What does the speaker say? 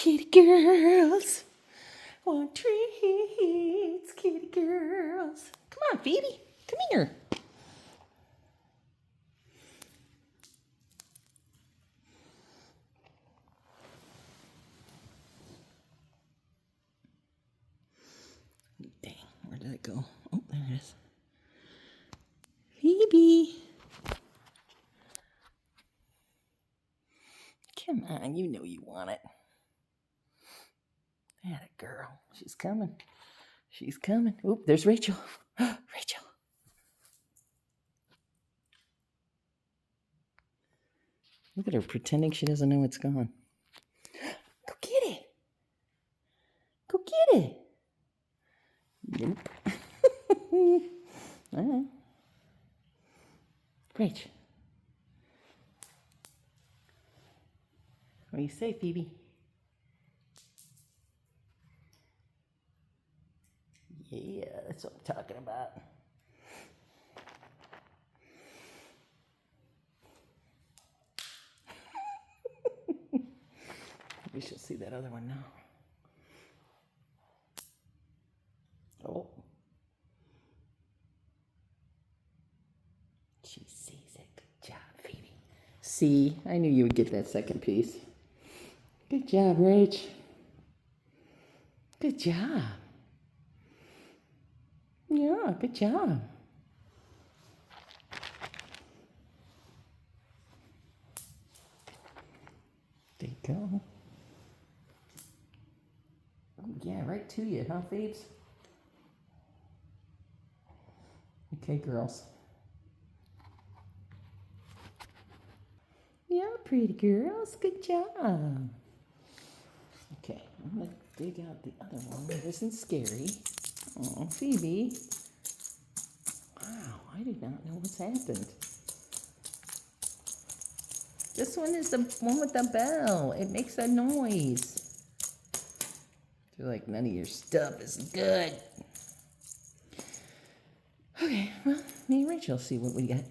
Kitty girls want treats. Kitty girls. Come on, Phoebe. Come here. Dang, where did it go? Oh, there it is. Phoebe. Come on, you know you want it. That a girl. She's coming. She's coming. Oop, there's Rachel. Rachel. Look at her pretending she doesn't know it's gone. Go get it. Go get it. Nope. All right. Rach. What do you say, Phoebe? Yeah, that's what I'm talking about. We should see that other one now. Oh. She sees it. Good job, Phoebe. See, I knew you would get that second piece. Good job, Rach. Good job. Yeah, good job. There you go. Oh, yeah, right to you, huh, Phoebes? Okay, girls. Yeah, pretty girls. Good job. Okay, I'm going to dig out the other one that isn't scary. Oh, Phoebe. Wow, I did not know what's happened. This one is the one with the bell. It makes a noise. I feel like none of your stuff is good. Okay, well, me and Rachel see what we got.